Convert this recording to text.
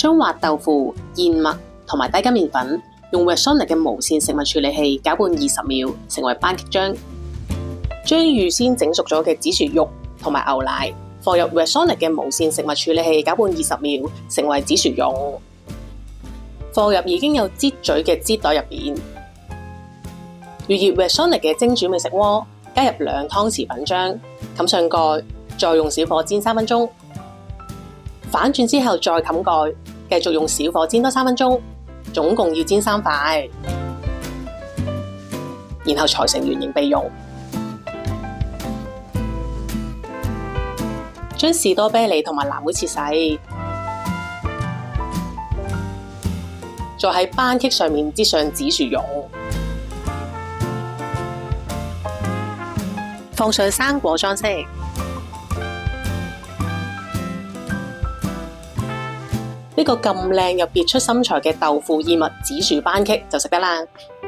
將滑豆腐、燕麥同埋低筋麵粉用 Rexonic 嘅無線食物處理器攪拌20秒，成為班戟漿。將預先整熟咗嘅紫薯肉同埋牛奶放入 Rexonic 嘅無線食物處理器攪拌20秒，成為紫薯蓉。放入已經有擠嘴嘅擠袋入邊。預熱 Rexonic 嘅蒸煮美食鍋，加入2湯匙粉漿，冚上蓋，再用小火煎3分鐘。反轉之後再冚蓋，繼續用小火煎多3分鐘，總共要煎3塊，然後裁成圓形備用。將士多啤梨同埋藍莓切細，再喺班戟上面擠上紫薯蓉，放上生果裝飾。呢個咁靚又別出心裁嘅豆腐燕麥紫薯班戟就食得啦〜